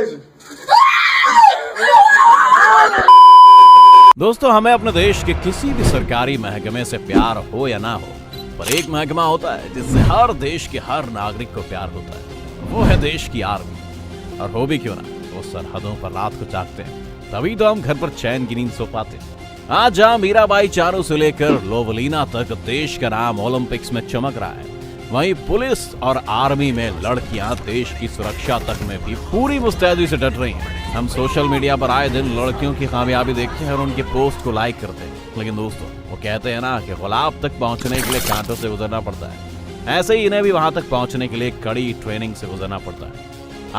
crazy. दोस्तों, हमें अपने देश के किसी भी सरकारी महकमे से प्यार हो या ना हो, पर एक महकमा होता है जिससे हर देश के हर नागरिक को प्यार होता है। वो है देश की आर्मी। और हो भी क्यों ना, वो सरहदों पर रात को जागते हैं, तभी तो हम घर पर चैन की नींद सो पाते हैं। आज जहां मीराबाई चानू से लेकर लोवलीना तक देश का नाम ओलंपिक्स में चमक रहा है, वहीं पुलिस और आर्मी में लड़कियां देश की सुरक्षा तक में भी पूरी मुस्तैदी से डट रही हैं। हम सोशल मीडिया पर आए दिन लड़कियों की कामयाबी देखते हैं और उनके पोस्ट को लाइक करते हैं, लेकिन दोस्तों, वो कहते हैं ना कि गुलाब तक पहुंचने के लिए कांटों से गुजरना पड़ता है। ऐसे ही इन्हें भी वहां तक पहुंचने के लिए कड़ी ट्रेनिंग से गुजरना पड़ता है।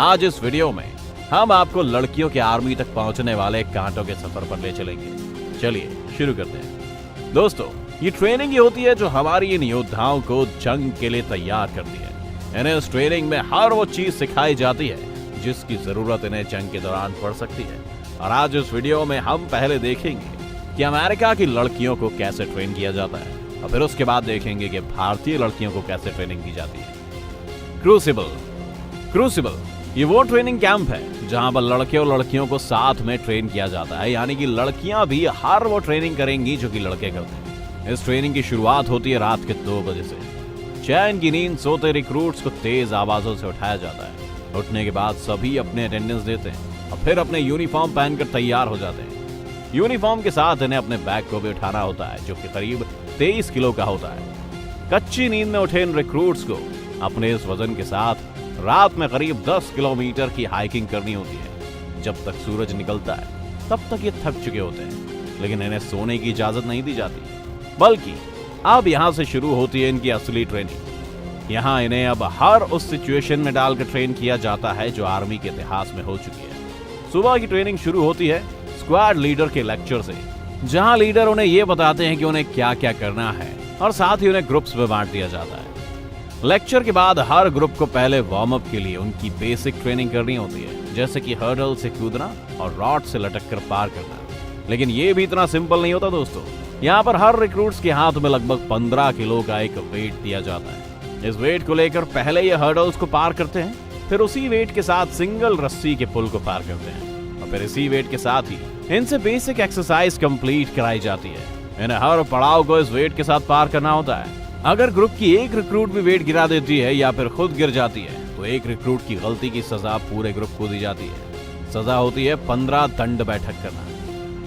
आज इस वीडियो में हम आपको लड़कियों के आर्मी तक पहुंचने वाले कांटों के सफर पर ले चलेंगे। चलिए शुरू करते हैं। दोस्तों, ये ट्रेनिंग ही होती है जो हमारी इन योद्धाओं को जंग के लिए तैयार करती है। इन्हें इस ट्रेनिंग में हर वो चीज सिखाई जाती है जिसकी जरूरत इन्हें जंग के दौरान पड़ सकती है। और आज इस वीडियो में हम पहले देखेंगे कि अमेरिका की लड़कियों को कैसे ट्रेन किया जाता है, और फिर उसके बाद देखेंगे कि भारतीय लड़कियों को कैसे ट्रेनिंग दी जाती है। क्रूसिबल ये वो ट्रेनिंग कैंप है जहां पर लड़के और लड़कियों को साथ में ट्रेन किया जाता है, यानी कि लड़कियां भी हर वो ट्रेनिंग करेंगी जो कि लड़के करते हैं। इस ट्रेनिंग की शुरुआत होती है रात के 2 बजे से। चैन की नींद सोते रिक्रूट्स को तेज आवाजों से उठाया जाता है। उठने के बाद सभी अपने अटेंडेंस देते हैं और फिर अपने यूनिफॉर्म पहनकर तैयार हो जाते हैं। यूनिफॉर्म के साथ इन्हें अपने बैग को भी उठाना होता है, जो कि करीब 23 किलो का होता है। कच्ची नींद में उठे इन रिक्रूट्स को अपने इस वजन के साथ रात में करीब 10 किलोमीटर की हाइकिंग करनी होती है। जब तक सूरज निकलता है तब तक ये थक चुके होते हैं, लेकिन इन्हें सोने की इजाजत नहीं दी जाती, बल्कि अब यहाँ से शुरू होती है इनकी असली ट्रेनिंग। यहाँ इन्हें अब हर उस सिचुएशन में डालकर ट्रेन किया जाता है जो आर्मी के इतिहास में हो चुकी है। सुबह की ट्रेनिंग शुरू होती है स्क्वाड लीडर के लेक्चर से, जहाँ लीडर उन्हें ये बताते हैं कि उन्हें क्या क्या करना है, और साथ ही उन्हें ग्रुप्स में बांट दिया जाता है। लेक्चर के बाद हर ग्रुप को पहले वार्म अप के लिए उनकी बेसिक ट्रेनिंग करनी होती है, जैसे कि हर्डल से कूदना और रॉड से लटक कर पार करना। लेकिन ये भी इतना सिंपल नहीं होता दोस्तों। यहाँ पर हर रिक्रूट्स के हाथ में लगभग 15 किलो का एक वेट दिया जाता है। इस वेट को लेकर पहले ये हर्डल्स को पार करते हैं, फिर उसी वेट के साथ सिंगल रस्सी के पुल को पार करते हैं, और फिर इसी वेट के साथ ही इनसे बेसिक एक्सरसाइज कंप्लीट कराई जाती है। इन्हें हर पड़ाव को इस वेट के साथ पार करना होता है। अगर ग्रुप की एक रिक्रूट भी वेट गिरा देती है या फिर खुद गिर जाती है, तो एक रिक्रूट की गलती की सजा पूरे ग्रुप को दी जाती है। सजा होती है 15 दंड बैठक करना।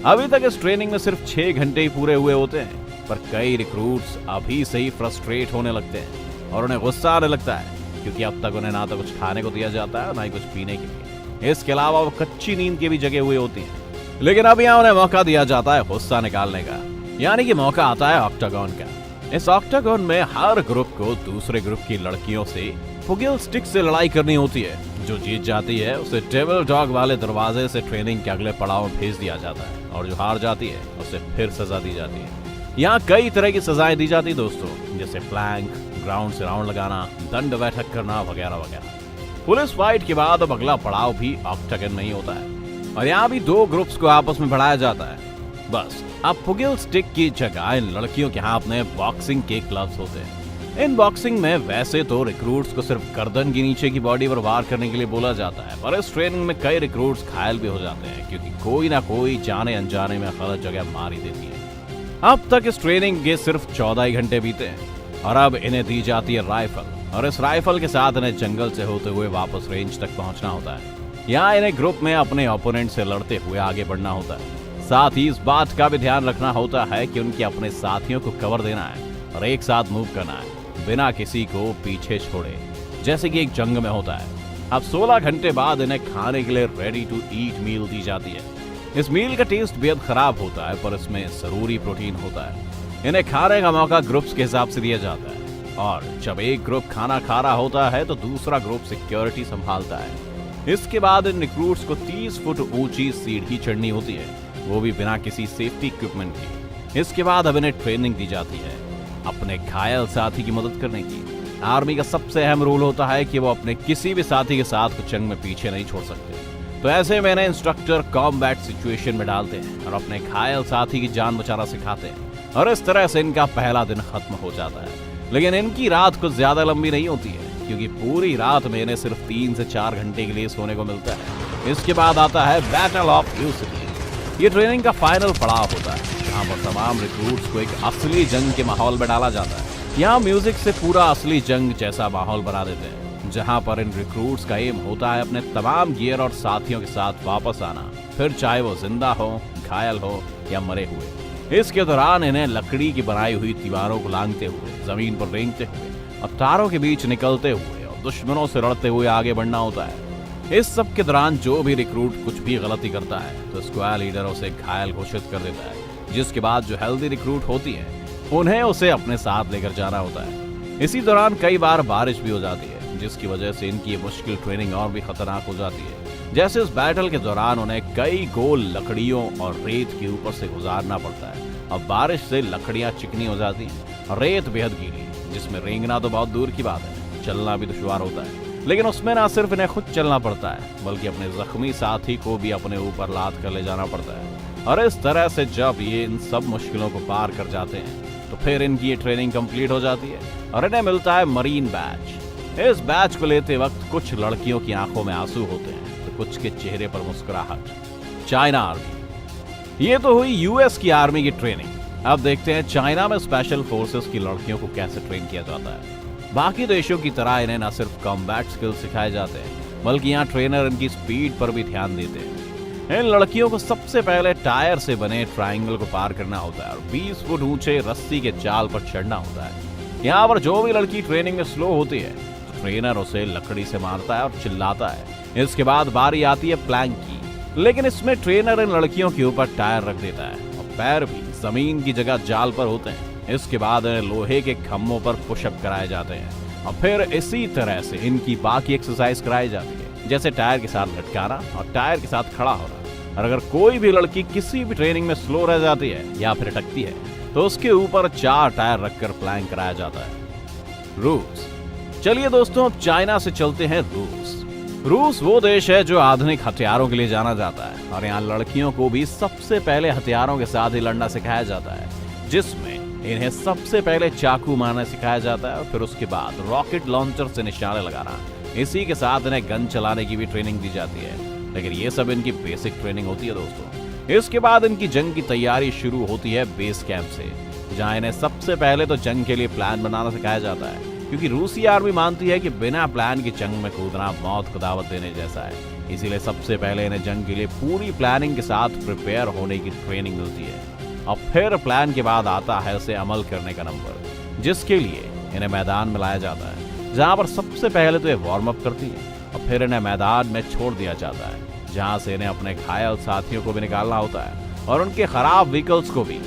अभी तक इस ट्रेनिंग में सिर्फ 6 घंटे ही पूरे हुए होते हैं, पर कई रिक्रूट्स अभी से ही फ्रस्ट्रेट होने लगते हैं और उन्हें गुस्सा आने लगता है, क्योंकि अब तक उन्हें ना तो कुछ खाने को दिया जाता है ना ही कुछ पीने के लिए। इसके अलावा वो कच्ची नींद के भी जगे हुए होती हैं। लेकिन अब यहाँ उन्हें मौका दिया जाता है गुस्सा निकालने का, यानी कि मौका आता है ऑक्टागन का। इस ऑक्टागन में हर ग्रुप को दूसरे ग्रुप की लड़कियों से पुगिल स्टिक से लड़ाई करनी होती है। जो जीत जाती है उसे डेविल डॉग वाले दरवाजे से ट्रेनिंग के अगले पड़ाव में भेज दिया जाता है, और जो हार जाती है उसे फिर सजा दी जाती है। यहाँ कई तरह की सजाएं दी जाती दोस्तों, जैसे प्लैंक, ग्राउंड से राउंड लगाना, दंड बैठक करना वगैरह वगैरह। पुलिस फाइट के बाद अब अगला पड़ाव भी ऑक्टागन में ही होता है, और यहाँ भी 2 ग्रुप्स को आपस में भिड़ाया जाता है। बस अब पुगिल स्टिक की जगह इन लड़कियों के हाथ में बॉक्सिंग के ग्लव्स होते हैं। इन बॉक्सिंग में वैसे तो रिक्रूट्स को सिर्फ गर्दन के नीचे की बॉडी पर वार करने के लिए बोला जाता है, पर इस ट्रेनिंग में कई रिक्रूट्स घायल भी हो जाते हैं, क्योंकि कोई ना कोई जाने अनजाने में गलत जगह मार ही देती है। अब तक इस ट्रेनिंग के सिर्फ 14 ही घंटे बीते हैं, और अब इन्हें दी जाती है राइफल, और इस राइफल के साथ इन्हें जंगल से होते हुए वापस रेंज तक पहुंचना होता है। यहाँ इन्हें ग्रुप में अपने ओपोनेंट से लड़ते हुए आगे बढ़ना होता है। साथ ही इस बात का भी ध्यान रखना होता है कि उनके अपने साथियों को कवर देना है और एक साथ मूव करना है, बिना किसी को पीछे छोड़े, जैसे कि एक जंग में होता है। अब 16 घंटे बाद इन्हें खाने के लिए रेडी टू ईट मील दी जाती है। इस मील का टेस्ट बेहद खराब होता है, पर इसमें जरूरी प्रोटीन होता है। इन्हें खाने का मौका ग्रुप्स के हिसाब से दिया जाता है, और जब एक ग्रुप खाना खा रहा होता है तो दूसरा ग्रुप सिक्योरिटी संभालता है। इसके बाद इन रिक्रूट्स को 30 फुट ऊंची सीढ़ी चढ़नी होती है, वो भी बिना किसी सेफ्टी इक्विपमेंट के। इसके बाद अब इन्हें ट्रेनिंग दी जाती है अपने घायल साथी की मदद करने की। आर्मी का सबसे अहम रूल होता है कि वो अपने किसी भी साथी के साथ को जंग में पीछे नहीं छोड़ सकते। तो ऐसे में इन्हें इंस्ट्रक्टर कॉम्बैट सिचुएशन में डालते हैं और अपने घायल साथी की जान बचाना सिखाते हैं, और इस तरह से इनका पहला दिन खत्म हो जाता है। लेकिन इनकी रात कुछ ज्यादा लंबी नहीं होती है, क्योंकि पूरी रात में इन्हें सिर्फ 3 से 4 घंटे के लिए सोने को मिलता है। इसके बाद आता है बैटल ऑफ यू सिटी। ये ट्रेनिंग का फाइनल पड़ाव होता है जहाँ पर तमाम रिक्रूट्स को एक असली जंग के माहौल में डाला जाता है। यहाँ म्यूजिक से पूरा असली जंग जैसा माहौल बना देते हैं, जहाँ पर इन रिक्रूट्स का एम होता है अपने तमाम गियर और साथियों के साथ वापस आना, फिर चाहे वो जिंदा हो, घायल हो या मरे हुए। इसके दौरान इन्हें लकड़ी की बनाई हुई दीवारों को लांघते हुए, जमीन पर रेंगते हुए और तारों के बीच निकलते हुए और दुश्मनों से लड़ते हुए आगे बढ़ना होता है। इस सब के दौरान जो भी रिक्रूट कुछ भी गलती करता है तो स्क्वाड लीडर उसे घायल घोषित कर देता है, जिसके बाद जो हेल्दी रिक्रूट होती है उन्हें उसे अपने साथ लेकर जाना होता है। इसी दौरान कई बार बारिश भी हो जाती है, जिसकी वजह से इनकी ये मुश्किल ट्रेनिंग और भी खतरनाक हो जाती है। जैसे इस बैटल के दौरान उन्हें कई गोल लकड़ियों और रेत के ऊपर से गुजारना पड़ता है। अब बारिश से लकड़ियां चिकनी हो जाती हैं और रेत बेहद गीली, जिसमें रेंगना तो बहुत दूर की बात है, चलना भी दुश्वार होता है। लेकिन उसमें ना सिर्फ इन्हें खुद चलना पड़ता है बल्कि अपने जख्मी साथी को भी अपने ऊपर लाद कर ले जाना पड़ता है। और इस तरह से जब ये इन सब मुश्किलों को पार कर जाते हैं तो फिर इनकी ये ट्रेनिंग कंप्लीट हो जाती है और इन्हें मिलता है मरीन बैच। इस बैच को लेते वक्त कुछ लड़कियों की आंखों में आंसू होते हैं तो कुछ के चेहरे पर मुस्कुराहट। China army. ये तो हुई यूएस की आर्मी की ट्रेनिंग। अब देखते हैं चाइना में स्पेशल फोर्सेस की लड़कियों को कैसे ट्रेन किया जाता है। बाकी देशों की तरह इन्हें न सिर्फ कॉम्बैट स्किल्स सिखाए जाते हैं बल्कि यहाँ ट्रेनर इनकी स्पीड पर भी ध्यान देते हैं। इन लड़कियों को सबसे पहले टायर से बने ट्रायंगल को पार करना होता है और 20 फुट ऊंचे रस्सी के जाल पर चढ़ना होता है। यहाँ पर जो भी लड़की ट्रेनिंग में स्लो होती है तो ट्रेनर उसे लकड़ी से मारता है और चिल्लाता है। इसके बाद बारी आती है प्लैंक की, लेकिन इसमें ट्रेनर इन लड़कियों के ऊपर टायर रख देता है और पैर भी जमीन की जगह जाल पर होते हैं। इसके बाद लोहे के खम्भों पर पुशअप कराए जाते हैं और फिर इसी तरह से इनकी बाकी एक्सरसाइज कराई जाती है, जैसे टायर के साथ लटकाना और टायर के साथ खड़ा होना। और अगर कोई भी लड़की किसी भी ट्रेनिंग में स्लो रह जाती है या फिर अटकती है तो उसके ऊपर 4 टायर रखकर प्लैंक कराया जाता है। रूस। चलिए दोस्तों, अब चाइना से चलते हैं रूस। रूस वो देश है जो आधुनिक हथियारों के लिए जाना जाता है और यहाँ लड़कियों को भी सबसे पहले हथियारों के साथ ही लड़ना सिखाया जाता है, जिसमें इन्हें सबसे पहले चाकू मारना सिखाया जाता है और फिर उसके बाद रॉकेट लॉन्चर से निशाने लगाना। इसी के साथ इन्हें गन चलाने की भी ट्रेनिंग दी जाती है, लेकिन ये सब इनकी बेसिक ट्रेनिंग होती है दोस्तों। इसके बाद इनकी जंग की तैयारी शुरू होती है बेस कैंप से, जहां इन्हें सबसे पहले तो जंग के लिए प्लान बनाना सिखाया जाता है, क्योंकि रूसी आर्मी मानती है कि बिना प्लान की जंग में कूदना मौत को दावत देने जैसा है। इसीलिए सबसे पहले इन्हें जंग के लिए पूरी प्लानिंग के साथ प्रिपेयर होने की ट्रेनिंग मिलती है और फिर प्लान के बाद आता है उसे अमल करने का नंबर, जिसके लिए इन्हें मैदान में लाया जाता है, जहां पर सबसे पहले तो ये वार्म अप करती है और फिर इन्हें मैदान में छोड़ दिया जाता है, जहां से इन्हें अपने घायल साथियों को भी निकालना होता है और उनके खराब व्हीकल्स को भी।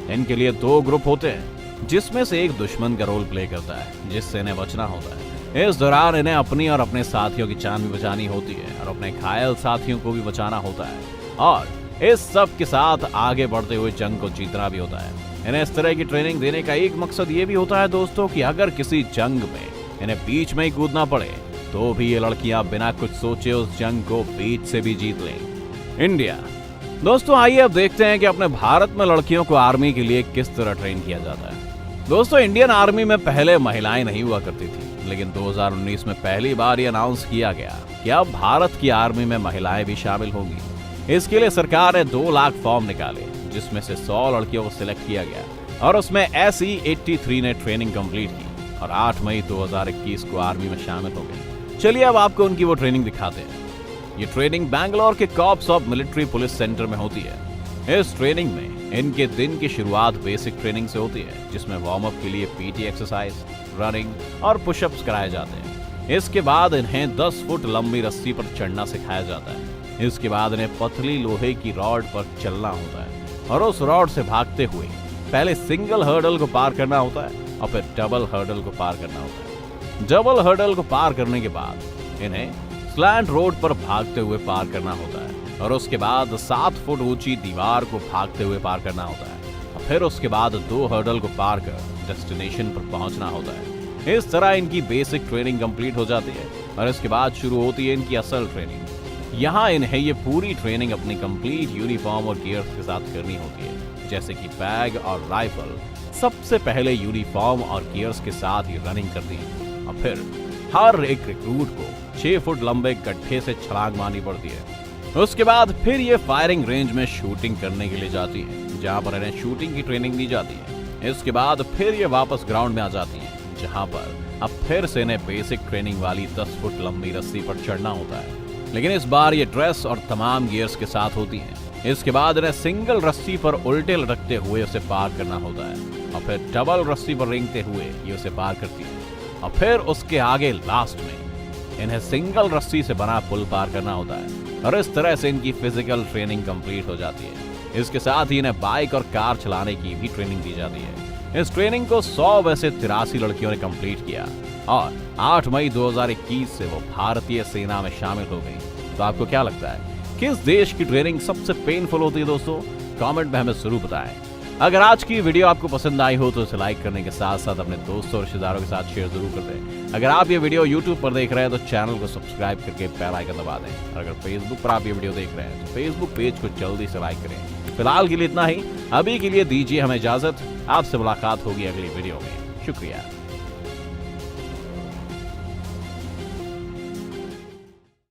इनके लिए 2 ग्रुप होते हैं, जिसमें से एक दुश्मन का रोल प्ले करता है, जिससे इन्हें बचना होता है। इस दौरान इन्हें अपनी और अपने साथियों की जान भी बचानी होती है और अपने घायल साथियों को भी बचाना होता है और इस सब के साथ आगे बढ़ते हुए जंग को जीतना भी होता है। इन्हें इस तरह की ट्रेनिंग देने का एक मकसद ये भी होता है दोस्तों कि अगर किसी जंग में इन्हें बीच में ही कूदना पड़े तो भी ये लड़कियां बिना कुछ सोचे उस जंग को बीच से भी जीत लें। इंडिया। दोस्तों आइए अब देखते हैं कि अपने भारत में लड़कियों को आर्मी के लिए किस तरह ट्रेन किया जाता है। दोस्तों इंडियन आर्मी में पहले महिलाएं नहीं हुआ करती थी, लेकिन 2019 में पहली बार ये अनाउंस किया गया कि अब भारत की आर्मी में महिलाएं भी शामिल होंगी। इसके लिए सरकार ने 2 लाख फॉर्म निकाले, जिसमें से 100 लड़कियों को सिलेक्ट किया गया और उसमें SE 83 ने ट्रेनिंग कंप्लीट की और 8 मई 2021 को आर्मी में शामिल हो गई। चलिए अब आपको उनकी वो ट्रेनिंग दिखाते हैं। ये ट्रेनिंग बैंगलोर के corps of military police centre में होती है। इस ट्रेनिंग में इनके दिन की शुरुआत बेसिक ट्रेनिंग से होती है, जिसमें वार्म अप के लिए PT एक्सरसाइज, रनिंग और पुशअप्स कराए जाते हैं। इसके बाद इन्हें 10 फुट लंबी रस्सी पर चढ़ना सिखाया जाता है। इसके बाद इन्हें पतली लोहे की रॉड पर चलना होता है और उस रॉड से भागते हुए पहले सिंगल हर्डल को पार करना होता है और फिर डबल हर्डल को पार करना होता है। डबल हर्डल को पार करने के बाद इन्हें स्लैंट रोड पर भागते हुए पार करना होता है और उसके बाद 7 फुट ऊंची दीवार को भागते हुए पार करना होता है और फिर उसके बाद 2 हर्डल को पार कर डेस्टिनेशन पर पहुंचना होता है। इस तरह इनकी बेसिक ट्रेनिंग कंप्लीट हो जाती है और इसके बाद शुरू होती है इनकी असल ट्रेनिंग। यहाँ इन्हें ये पूरी ट्रेनिंग अपनी कंप्लीट यूनिफॉर्म और गियर्स के साथ करनी होती है, जैसे कि बैग और राइफल सबसे पहले यूनिफॉर्म और गियर्स के साथ ही रनिंग करती है और फिर हर एक रिक्रूट को 6 फुट लंबे गड्ढे से छलांग मारनी पड़ती है उसके बाद फिर ये फायरिंग रेंज में शूटिंग करने के लिए जाती है, जहां पर इन्हें शूटिंग की ट्रेनिंग दी जाती है। इसके बाद फिर ये वापस ग्राउंड में आ जाती है, जहां पर अब फिर से इन्हें बेसिक ट्रेनिंग वाली 10 फुट लंबी रस्सी पर चढ़ना होता है, लेकिन इस बार ये ड्रेस और तमाम गियर्स के साथ होती है। इसके बाद इन्हें सिंगल रस्सी पर उल्टे लटकते हुए उसे पार करना होता है, और फिर डबल रस्सी पर रेंगते हुए ये उसे पार करती है, और फिर उसके आगे लास्ट में इन्हें सिंगल रस्सी से बना पुल पार करना होता है। और इस तरह से इनकी फिजिकल ट्रेनिंग कंप्लीट हो जाती है। इसके साथ ही इन्हें बाइक और कार चलाने की भी ट्रेनिंग दी जाती है। इस ट्रेनिंग को 100 वैसे 83 लड़कियों ने कंप्लीट किया और 8 मई 2021 से वो भारतीय सेना में शामिल हो गई। तो आपको क्या लगता है, किस देश की ट्रेनिंग सबसे पेनफुल होती है दोस्तों? कमेंट में हमें जरूर बताएं। अगर आज की वीडियो आपको पसंद आई हो तो इसे लाइक करने के साथ साथ अपने दोस्तों और रिश्तेदारों के साथ शेयर जरूर कर दें। अगर आप ये वीडियो YouTube पर देख रहे हैं तो चैनल को सब्सक्राइब करके बेल आइकन दबा दें। और अगर Facebook पर आप ये वीडियो देख रहे हैं तो Facebook पेज को जल्दी से लाइक करें। फिलहाल के लिए इतना ही। अभी के लिए दीजिए हमें इजाजत। आपसे मुलाकात होगी अगली वीडियो में। शुक्रिया।